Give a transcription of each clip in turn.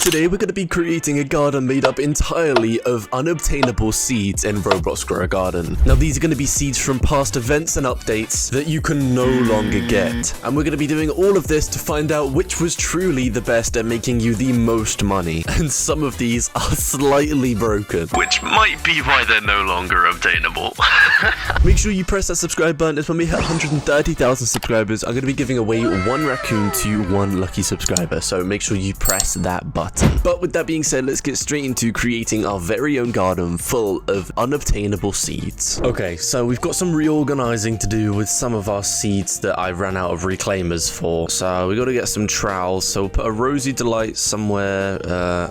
today we're going to be creating a garden made up entirely of unobtainable seeds in Roblox Grow Garden. Now these are going to be seeds from past events and updates that you can no longer get. And we're going to be doing all of this to find out which was truly the best at making you the most money. And some of these are slightly broken, which might be why they're no longer obtainable. Make sure you press that subscribe button, as when we hit 130,000 subscribers, I'm going to be giving away one raccoon to one lucky subscriber. So make sure you press that button. But with that being said, let's get straight into creating our very own garden full of unobtainable seeds. Okay, so we've got some reorganizing to do with some of our seeds that I ran out of reclaimers for. So we got to get some trowels. So we'll put a rosy delight somewhere.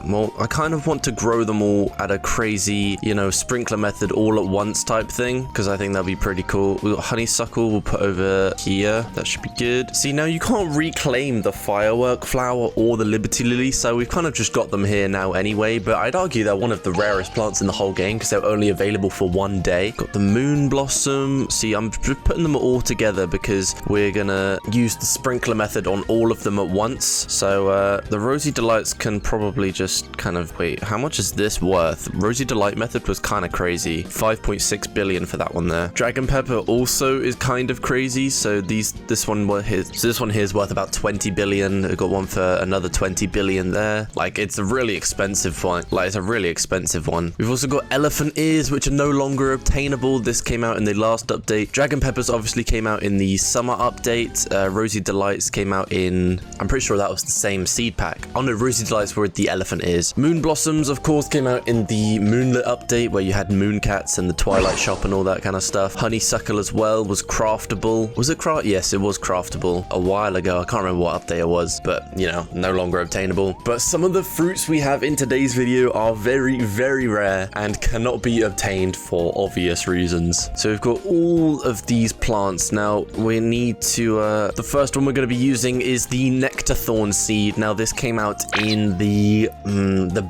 Well, I kind of want to grow them all at a crazy, sprinkler method all at once type thing, because I think that'd be pretty cool. We got honeysuckle, we'll put over here. That should be good. See, now you can't reclaim the firework flower or the liberty lily, so we've kind of just got them here now anyway, but I'd argue they're one of the rarest plants in the whole game because they're only available for one day. Got the moon blossom. See, I'm just putting them all together because we're gonna use the sprinkler method on all of them at once. So the rosy delights can probably just kind of wait, how much is this worth? Rosy delight method was kind of crazy. 5.6 billion for that one there. Dragon pepper also is kind of crazy, so this one here is worth about 20 billion. We've got one for another 20 billion there. Like, it's a really expensive one. We've also got elephant ears, which are no longer obtainable. This came out in the last update. Dragon peppers obviously came out in the summer update. Rosy delights came out in, I'm pretty sure that was the same seed pack. Oh no, rosy delights were the elephant ears. Moon blossoms, of course, came out in the moonlit update where you had moon cats and the twilight shop and all that kind of stuff. Honeysuckle as well was craftable. Was it Yes, it was craftable a while ago. I can't remember what update it was, but no longer obtainable. But some of the fruits we have in today's video are very, very rare and cannot be obtained for obvious reasons. So we've got all of these plants. Now we need to, the first one we're going to be using is the nectar thorn seed. Now this came out in the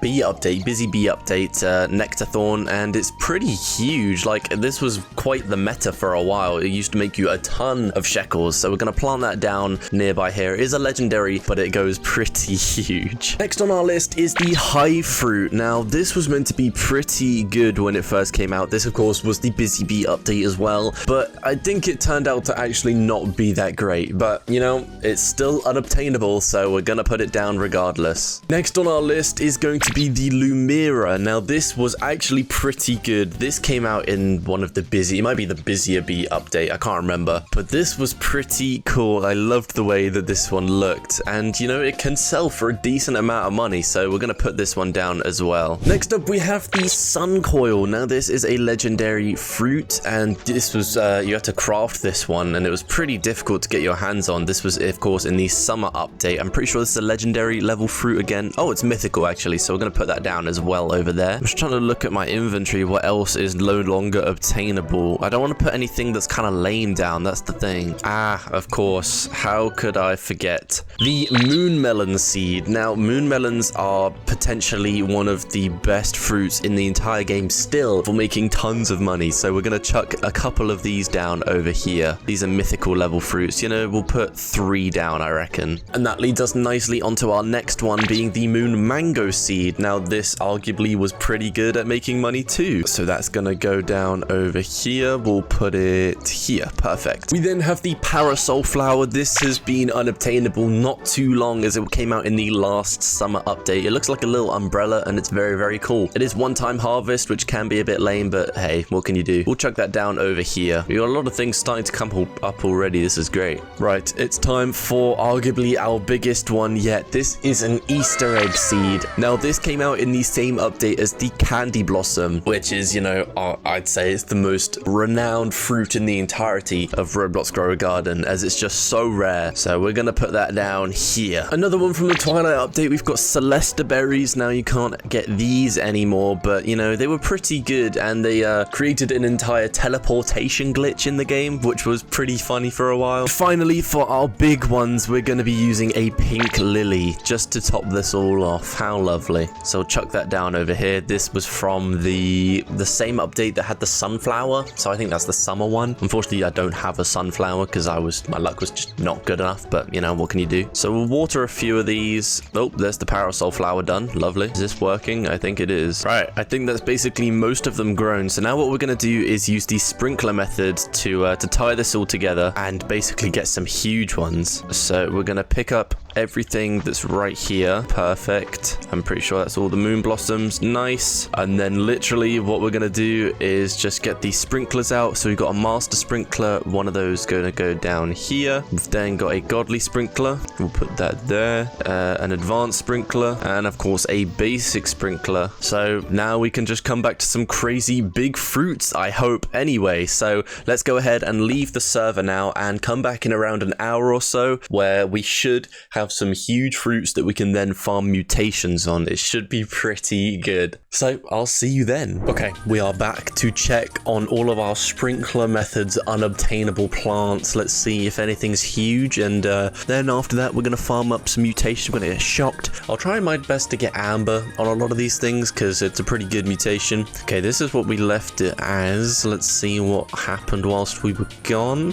bee update, busy bee update, nectar thorn, and it's pretty huge. Like, this was quite the meta for a while. It used to make you a ton of shekels. So we're going to plant that down nearby here. It is a legendary, but it goes pretty huge. Next on our list is the hive fruit. Now this was meant to be pretty good when it first came out. This of course was the busy bee update as well, but I think it turned out to actually not be that great. But it's still unobtainable, so we're gonna put it down regardless. Next on our list is going to be the Lumira. Now this was actually pretty good. This came out in one of the it might be the busier bee update, I can't remember, but this was pretty cool. I loved the way that this one looked, and it can sell for a decent amount of money, so we're gonna put this one down as well. Next up we have the sun coil. Now this is a legendary fruit, and this was you had to craft this one, and it was pretty difficult to get your hands on. This was of course in the summer update. I'm pretty sure this is a legendary level fruit again. Oh, it's mythical actually, so we're gonna put that down as well over there. I'm just trying to look at my inventory, what else is no longer obtainable. I don't want to put anything that's kind of lame down, that's the thing. Of course, how could I forget the moon melon seed? Now moon melons are potentially one of the best fruits in the entire game still for making tons of money, so we're gonna chuck a couple of these down over here. These are mythical level fruits. We'll put 3 down, I reckon. And that leads us nicely onto our next one, being the moon mango seed. Now this arguably was pretty good at making money too, so that's gonna go down over here. We'll put it here. Perfect. We then have the parasol flower. This has been unobtainable not too long, as it came out in the last summer update. It looks like a little umbrella, and it's very, very cool. It is one-time harvest, which can be a bit lame, but hey, what can you do? We'll chuck that down over here. We got a lot of things starting to come up already. This is great. Right, it's time for arguably our biggest one yet. This is an Easter egg seed. Now this came out in the same update as the candy blossom, which is, I'd say it's the most renowned fruit in the entirety of Roblox Grow Garden, as it's just so rare. So we're gonna put that down here. Another one from the Twilight update, we've got Celesta berries. Now you can't get these anymore, but they were pretty good, and they created an entire teleportation glitch in the game, which was pretty funny for a while. Finally, for our big ones, we're gonna be using a pink lily just to top this all off. How lovely. So we'll chuck that down over here. This was from the same update that had the sunflower, so I think that's the summer one. Unfortunately, I don't have a sunflower because my luck was just not good enough, but what can you do? So we'll water a few of these. Oh, there's the parasol flower done. Lovely. Is this working? I think it is. Right, I think that's basically most of them grown. So now what we're going to do is use the sprinkler method to tie this all together and basically get some huge ones. So we're going to pick up everything that's right here. Perfect. I'm pretty sure that's all the moon blossoms. Nice. And then literally what we're going to do is just get these sprinklers out. So we've got a master sprinkler. One of those going to go down here. We've then got a godly sprinkler. We'll put that there. An advanced sprinkler. And of course a basic sprinkler. So now we can just come back to some crazy big fruits, I hope, anyway. So let's go ahead and leave the server now and come back in around an hour or so where we should have some huge fruits that we can then farm mutations on. It should be pretty good. So I'll see you then. Okay, we are back to check on all of our sprinkler methods unobtainable plants. Let's see if anything's huge, and then after that we're going to farm up some mutations. We're going to get shocked. I'll try my best to get amber on a lot of these things because it's a pretty good mutation. Okay, this is what we left it as. Let's see what happened whilst we were gone.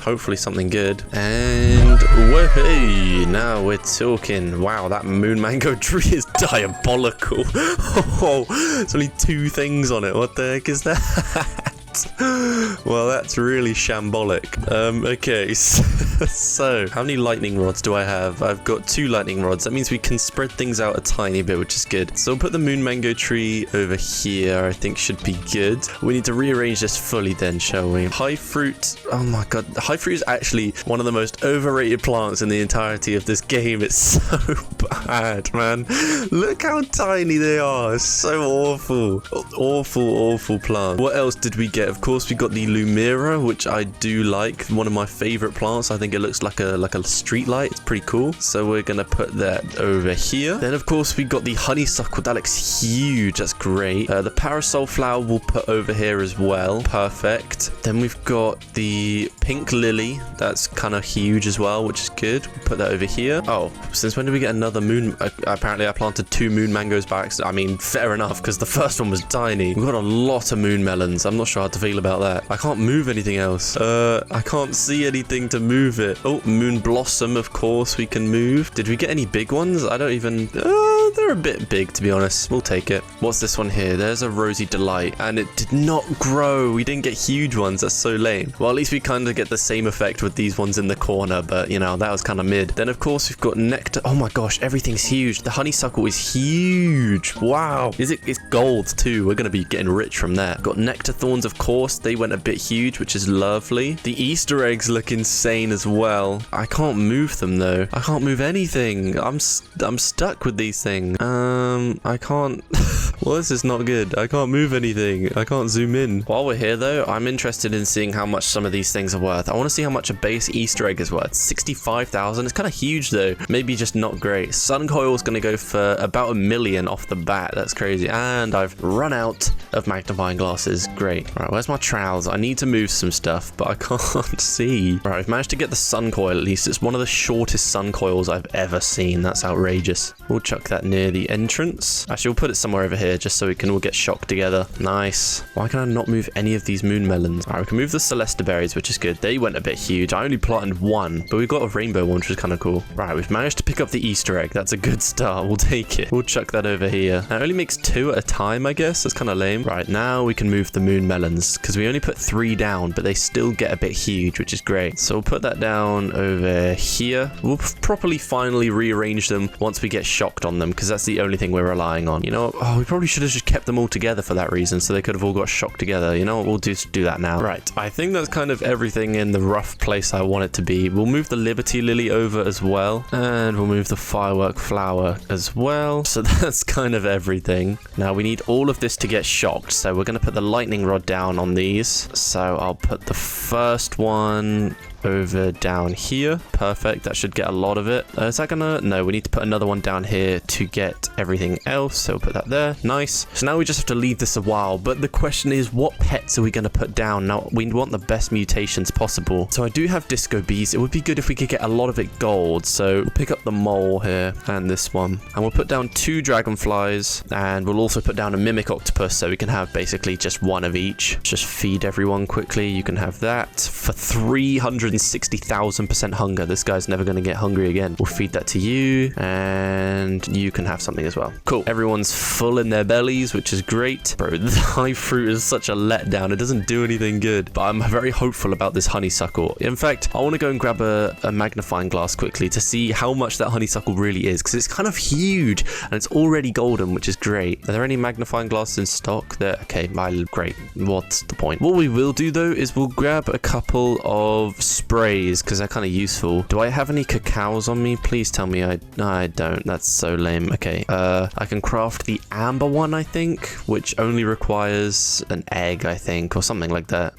Hopefully something good. And whoa, now we're talking. Wow, that moon mango tree is diabolical. Oh, there's only 2 things on it. What the heck is that? Well, that's really shambolic. Okay, so how many lightning rods do I have? I've got 2 lightning rods. That means we can spread things out a tiny bit, which is good. So we'll put the moon mango tree over here. I think should be good. We need to rearrange this fully then, shall we? High fruit. Oh my god, high fruit is actually one of the most overrated plants in the entirety of this game. It's so bad, man. Look how tiny they are. It's so awful. Awful plant. What else did we get? Of course, we got the Lumira, which I do like. One of my favorite plants. I think it looks like a street light. It's pretty cool. So we're gonna put that over here. Then, of course, we got the honeysuckle. That looks huge. That's great. The parasol flower we'll put over here as well. Perfect. Then we've got the pink lily. That's kind of huge as well, which is good. We'll put that over here. Oh, since when did we get another moon? Apparently, I planted 2 moon mangoes by accident. I mean, fair enough, because the first one was tiny. We've got a lot of moon melons. I'm not sure how to feel about that. I can't move anything else. I can't see anything to move it. Oh, moon blossom, of course we can move. Did we get any big ones? I don't even... they're a bit big, to be honest. We'll take it. What's this one here? There's a rosy delight, and it did not grow. We didn't get huge ones. That's so lame. Well, at least we kind of get the same effect with these ones in the corner, but, you know, that was kind of mid. Then, of course, we've got nectar. Oh my gosh, everything's huge. The honeysuckle is huge. Wow. It's gold, too. We're going to be getting rich from that. Got nectar thorns, of course. They went a bit huge, which is lovely. The Easter eggs look insane as well. I can't move them, though. I can't move anything. I'm stuck with these things. I can't... Well, this is not good. I can't move anything. I can't zoom in. While we're here, though, I'm interested in seeing how much some of these things are worth. I want to see how much a base Easter egg is worth. 65,000. It's kind of huge, though. Maybe just not great. Sun coil is going to go for about 1 million off the bat. That's crazy. And I've run out of magnifying glasses. Great. All right, where's my trowels? I need to move some stuff, but I can't see. All right, I've managed to get the sun coil, at least. It's one of the shortest sun coils I've ever seen. That's outrageous. We'll chuck that near the entrance. Actually, we'll put it somewhere over here just so we can all get shocked together. Nice. Why can I not move any of these moon melons? All right, we can move the Celesta berries, which is good. They went a bit huge. I only planted 1, but we got a rainbow one, which is kind of cool. Right, we've managed to pick up the Easter egg. That's a good start. We'll take it. We'll chuck that over here. Now, it only makes 2 at a time, I guess. That's kind of lame. Right, now we can move the moon melons because we only put 3 down, but they still get a bit huge, which is great. So we'll put that down over here. We'll properly finally rearrange them once we get shocked on them because that's the only thing we're relying on. You know, oh, we probably should have just kept them all together for that reason so they could have all got shocked together. You know what, we'll do that now. Right, I think that's kind of everything in the rough place I want it to be. We'll move the Liberty Lily over as well, and we'll move the Firework Flower as well. So that's kind of everything. Now we need all of this to get shocked, so we're going to put the lightning rod down on these. So I'll put the first one over down here. Perfect. That should get a lot of it. Is that gonna... No, we need to put another one down here to get everything else. So we'll put that there. Nice. So now we just have to leave this a while. But the question is, what pets are we going to put down? Now, we want the best mutations possible. So I do have disco bees. It would be good if we could get a lot of it gold. So we'll pick up the mole here and this one. And we'll put down 2 dragonflies. And we'll also put down a mimic octopus so we can have basically just one of each. Just feed everyone quickly. You can have that for 360,000% hunger. This guy's never going to get hungry again. We'll feed that to you. And you can have something as well. Cool. Everyone's full in their bellies, which is great. Bro, the high fruit is such a letdown. It doesn't do anything good. But I'm very hopeful about this honeysuckle. In fact, I want to go and grab a magnifying glass quickly to see how much that honeysuckle really is, because it's kind of huge and it's already golden, which is great. Are there any magnifying glasses in stock? There. Okay, great. What's the point? What we will do though is we'll grab a couple of sprays because they're kind of useful. Do I have any cacaos on me? Please tell me I don't. That's so lame. Okay, I can craft the amber one, I think, which only requires an egg, I think, or something like that.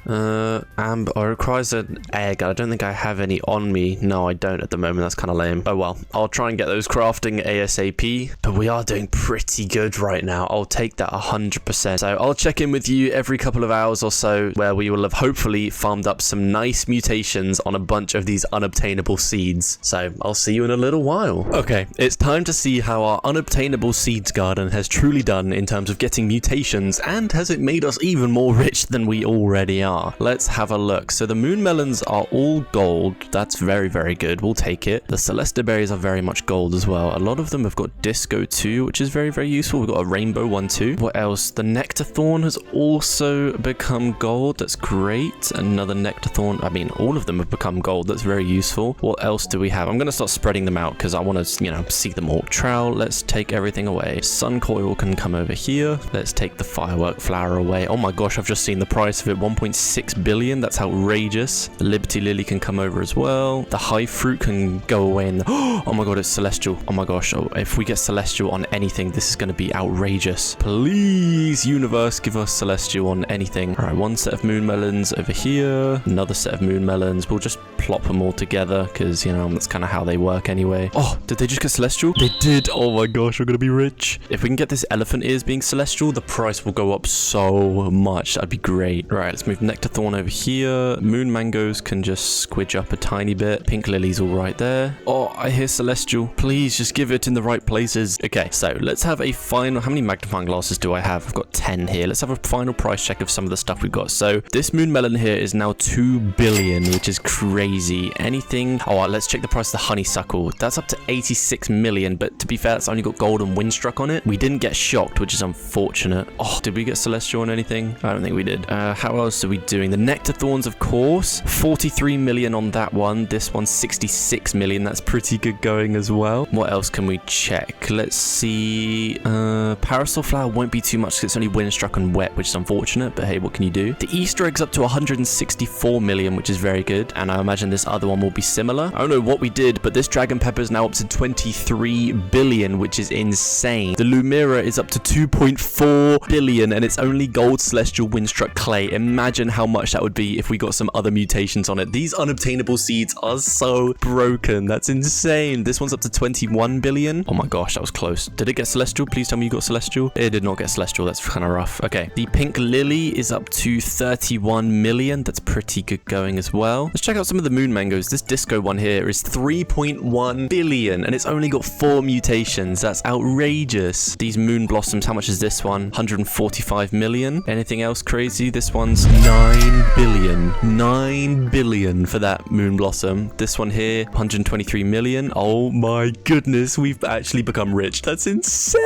Amber, or requires an egg. I don't think I have any on me. No, I don't at the moment. That's kind of lame. Oh well, I'll try and get those crafting ASAP, but we are doing pretty good right now. I'll take that 100%. So I'll check in with you every couple of hours or so, where we will have hopefully farmed up some nice mutations on a bunch of these unobtainable seeds. So I'll see you in a little while. Okay, it's time to see how our unobtainable seeds garden has truly done in terms of getting mutations, and has it made us even more rich than we already are. Let's have a look. So the moon melons are all gold. That's very, very good. We'll take it. The celesta berries are very much gold as well. A lot of them have got disco too, which is very, very useful. We've got a rainbow one too. What else? The nectar thorn has also become gold. That's great. Another nectar thorn. I mean, all of them have become gold. That's very useful. What else do we have? I'm going to start spreading them out because I want to, see them all. Trowel, let's take everything away. Sun coil can come over here. Let's take the firework flower away. Oh my gosh, I've just seen the price of it. 1.6 billion. That's outrageous. The Liberty Lily can come over as well. The high fruit can go away in the... Oh my god, it's celestial. Oh my gosh. Oh, if we get celestial on anything, this is going to be outrageous. Please, universe, give us celestial on anything. All right, one set of moon melons over here. Another set of moon melons. We'll just plop them all together because, that's kind of how they work anyway. Oh, did they just get celestial? They did. Oh my gosh, we're going to be rich. If we can get this elephant ears being celestial, the price will go up so much. That'd be great. Right, let's move nectar thorn over here. Moon mangoes can just squidge up a tiny bit. Pink lilies all right there. Oh, I hear celestial. Please just give it in the right places. Okay, so let's have a final... How many magnifying glasses do I have? I've got 10 here. Let's have a final price check of some of the stuff we've got. So this moon melon here is now 2 billion, which is crazy. Anything... Oh, let's check the price of the honeysuckle. That's up to 86 million, but to be fair, it's only got gold and windstruck on it. We didn't get shocked, which is unfortunate. Oh, did we get celestial on anything? I don't think we did. How else are we doing? The nectar thorns, of course. 43 million on that one. This one's 66 million. That's pretty good going as well. What else can we check? Let's see. Parasol flower won't be too much because it's only windstruck and wet, which is unfortunate, but hey, what can you do? The Easter egg's up to 164 million, which is very good, and I imagine this other one will be similar. I don't know what we did, but this dragon pepper is now up to 23 billion, which is insane. The Lumira is up to 2.4 billion, and it's only gold celestial windstruck clay. Imagine how much that would be if we got some other mutations on it. These unobtainable seeds are so broken. That's insane. This one's up to 21 billion. Oh my gosh, that was close. Did it get celestial? Please tell me you got celestial. It did not get celestial. That's kind of rough. Okay, the pink lily is up to 31 million. That's pretty good going as well. Let's check out some of the moon mangoes. This disco one here is 3.1 billion, and it's only got 4 mutations. That's outrageous. These moon blossoms, how much is this one? 145 million. Anything else crazy? This one's 9 billion. 9 billion for that moon blossom. This one here, 123 million. Oh my goodness, we've actually become rich. That's insane.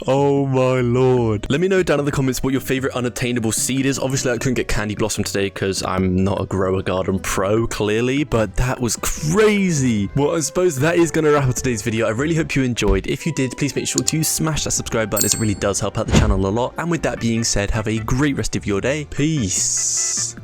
Oh my lord. Let me know down in the comments what your favorite unobtainable seed is. Obviously, I couldn't get candy blossom today because I'm not a grower garden pro, clearly, but that was crazy. Well, I suppose that is going to wrap up today's video. I really hope you enjoyed. If you did, please make sure to smash that subscribe button, as it really does help out the channel a lot. And with that being said, have a great rest of your day. Peace.